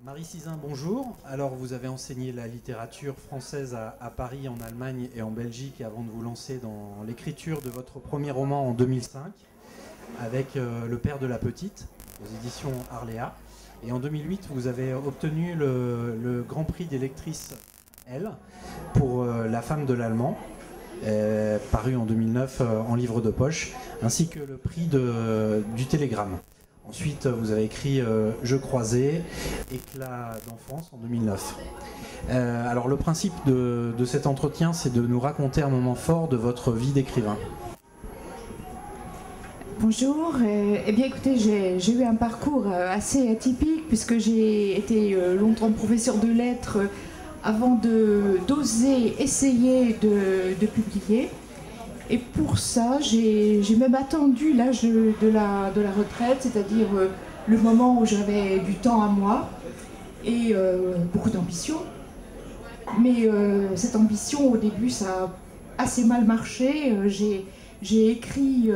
Marie Sizun, bonjour. Alors, vous avez enseigné la littérature française à Paris, en Allemagne et en Belgique avant de vous lancer dans l'écriture de votre premier roman en 2005 avec Le Père de la Petite, aux éditions Arléa. Et en 2008, vous avez obtenu le Grand Prix des lectrices L pour La Femme de l'Allemand, paru en 2009 en livre de poche, ainsi que le prix du Télégramme. Ensuite, vous avez écrit Jeux croisés, Éclat d'enfance en 2009. Alors, le principe de cet entretien, c'est de nous raconter un moment fort de votre vie d'écrivain. Bonjour, eh bien écoutez, j'ai eu un parcours assez atypique puisque j'ai été longtemps professeur de lettres avant d'oser essayer de publier. Et pour ça, j'ai même attendu l'âge de la retraite, c'est-à-dire le moment où j'avais du temps à moi et beaucoup d'ambition. Mais cette ambition, au début, ça a assez mal marché. J'ai écrit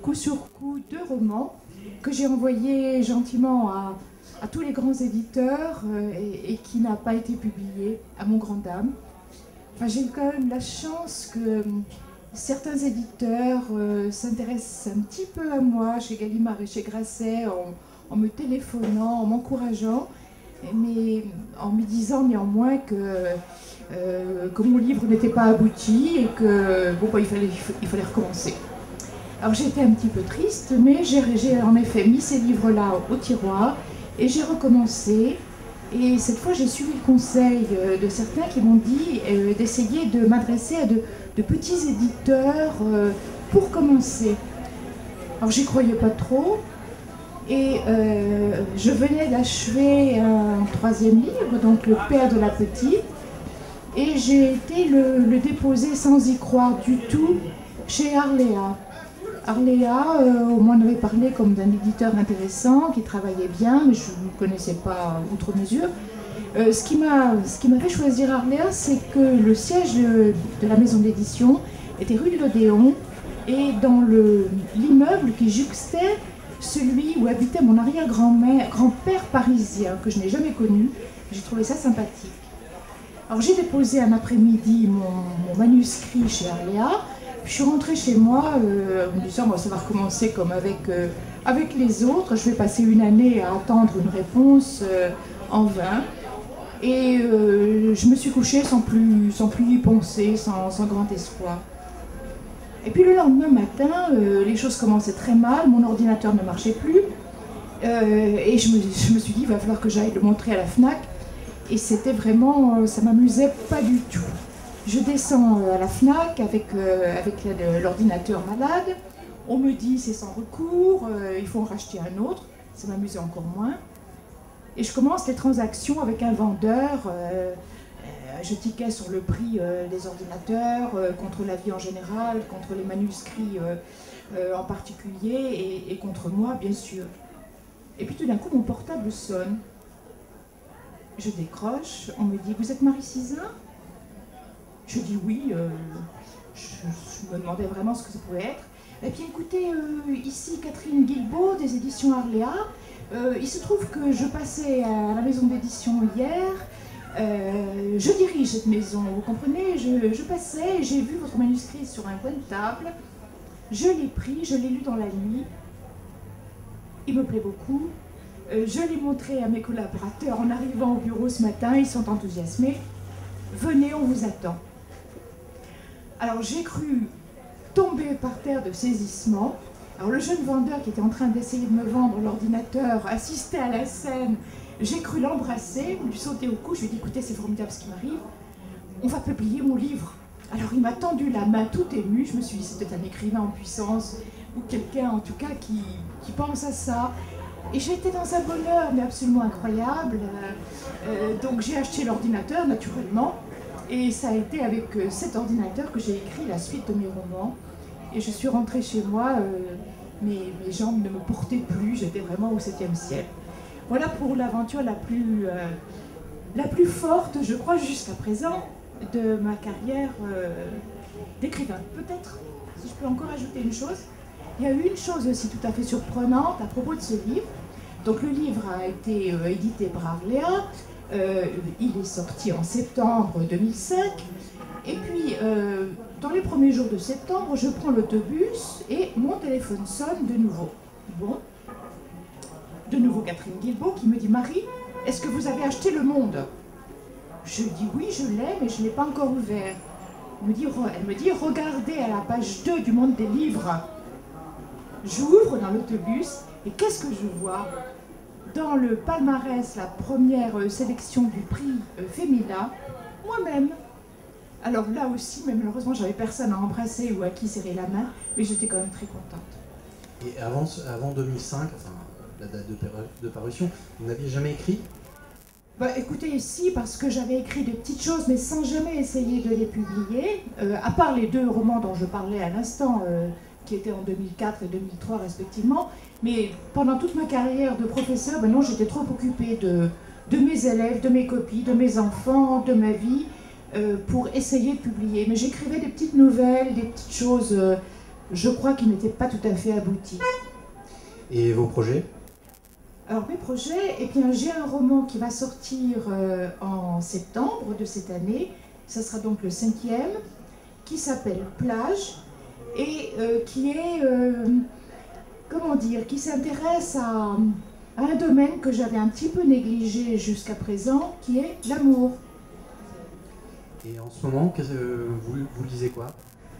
coup sur coup 2 romans que j'ai envoyés gentiment à tous les grands éditeurs et qui n'a pas été publié, à mon grand dame. Enfin, j'ai eu quand même la chance que certains éditeurs s'intéressent un petit peu à moi, chez Gallimard et chez Grasset, en me téléphonant, en m'encourageant, mais en me disant néanmoins que mon livre n'était pas abouti et que bon, il fallait recommencer. Alors j'étais un petit peu triste, mais j'ai en effet mis ces livres-là au tiroir et j'ai recommencé. Et cette fois, j'ai suivi le conseil de certains qui m'ont dit d'essayer de m'adresser à de petits éditeurs pour commencer. Alors j'y croyais pas trop et je venais d'achever un 3e livre, donc Le Père de la Petite, et j'ai été le déposer sans y croire du tout chez Arléa. Arléa, on m'en avait parlé comme d'un éditeur intéressant, qui travaillait bien, mais je ne connaissais pas outre mesure. Ce qui m'a fait choisir Arléa, c'est que le siège de la maison d'édition était rue de l'Odéon, et dans l'immeuble qui juxtait celui où habitait mon arrière-grand-père parisien, que je n'ai jamais connu. J'ai trouvé ça sympathique. Alors j'ai déposé un après-midi mon manuscrit chez Arléa. Je suis rentrée chez moi en me disant bon, ça va recommencer comme avec les autres. Je vais passer une année à attendre une réponse en vain. Et je me suis couchée sans plus y penser, sans grand espoir. Et puis le lendemain matin, les choses commençaient très mal, mon ordinateur ne marchait plus. Et je me suis dit il va falloir que j'aille le montrer à la FNAC. Et c'était vraiment, ça m'amusait pas du tout. Je descends à la FNAC avec l'ordinateur malade. On me dit c'est sans recours, il faut en racheter un autre. Ça m'amusait encore moins. Et je commence les transactions avec un vendeur. Je tiquais sur le prix des ordinateurs, contre la vie en général, contre les manuscrits en particulier, et contre moi, bien sûr. Et puis tout d'un coup, mon portable sonne. Je décroche, on me dit « Vous êtes Marie Sizun ?» Je dis oui, je me demandais vraiment ce que ça pouvait être. Et puis écoutez, ici Catherine Guilbault des éditions Arléa. Il se trouve que je passais à la maison d'édition hier. Je dirige cette maison, vous comprenez, je passais et j'ai vu votre manuscrit sur un coin de table. Je l'ai pris, je l'ai lu dans la nuit. Il me plaît beaucoup. Je l'ai montré à mes collaborateurs en arrivant au bureau ce matin, ils sont enthousiasmés. Venez, on vous attend. Alors j'ai cru tomber par terre de saisissement. Alors le jeune vendeur qui était en train d'essayer de me vendre l'ordinateur assistait à la scène. J'ai cru l'embrasser, lui sauter au cou. Je lui ai dit écoutez, c'est formidable ce qui m'arrive. On va publier mon livre. Alors il m'a tendu la main tout ému. Je me suis dit c'était un écrivain en puissance ou quelqu'un en tout cas qui pense à ça. Et j'ai été dans un bonheur mais absolument incroyable. Donc j'ai acheté l'ordinateur naturellement. Et ça a été avec cet ordinateur que j'ai écrit la suite de mes romans. Et je suis rentrée chez moi, mes jambes ne me portaient plus, j'étais vraiment au 7e ciel. Voilà pour l'aventure la plus forte, je crois, jusqu'à présent, de ma carrière d'écrivain. Peut-être, si je peux encore ajouter une chose, il y a eu une chose aussi tout à fait surprenante à propos de ce livre. Donc le livre a été édité par Arléa, il est sorti en septembre 2005, et puis dans les premiers jours de septembre, je prends l'autobus et mon téléphone sonne de nouveau. Bon, de nouveau Catherine Guilbault qui me dit « Marie, est-ce que vous avez acheté Le Monde ?» Je dis « Oui, je l'ai, mais je ne l'ai pas encore ouvert. » Elle me dit « Regardez à la page 2 du Monde des livres. » J'ouvre dans l'autobus et qu'est-ce que je vois? Dans le palmarès, la première sélection du prix Femina, moi-même. Alors là aussi, mais malheureusement, j'avais personne à embrasser ou à qui serrer la main, mais j'étais quand même très contente. Et avant 2005, enfin la date de parution, vous n'aviez jamais écrit? Bah, écoutez, si, parce que j'avais écrit des petites choses, mais sans jamais essayer de les publier, à part les 2 romans dont je parlais à l'instant, qui étaient en 2004 et 2003 respectivement, mais pendant toute ma carrière de professeur, ben non, j'étais trop occupée de mes élèves, de mes copies, de mes enfants, de ma vie, pour essayer de publier. Mais j'écrivais des petites nouvelles, des petites choses, je crois, qui n'étaient pas tout à fait abouties. Et vos projets? Alors mes projets, eh bien j'ai un roman qui va sortir en septembre de cette année, ça sera donc le 5e, qui s'appelle Plage, et qui est, comment dire, qui s'intéresse à un domaine que j'avais un petit peu négligé jusqu'à présent, qui est l'amour. Et en ce moment, vous lisez quoi?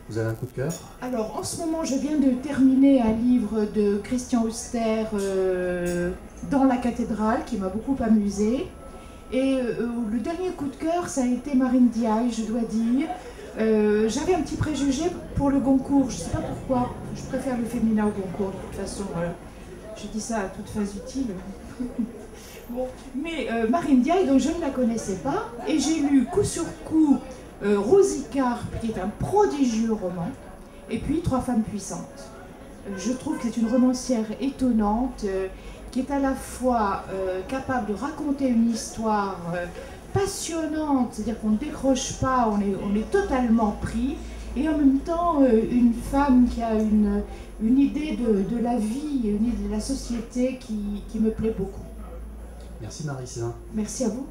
Vous avez un coup de cœur? Alors en ce moment, je viens de terminer un livre de Christian Auster, Dans la cathédrale, qui m'a beaucoup amusée. Et le dernier coup de cœur, ça a été Marine Diaye, je dois dire. J'avais un petit préjugé pour le Goncourt, je ne sais pas pourquoi. Je préfère le féminin au Goncourt, de toute façon. Je dis ça à toute phase utile. Bon. Mais Marine Diaye, donc je ne la connaissais pas, et j'ai lu coup sur coup Rosie Carpe, qui est un prodigieux roman, et puis Trois femmes puissantes. Je trouve que c'est une romancière étonnante, qui est à la fois capable de raconter une histoire passionnante, c'est-à-dire qu'on ne décroche pas, on est totalement pris, et en même temps une femme qui a une idée de la vie, une idée de la société qui me plaît beaucoup. Merci Marie-Céline. Merci à vous.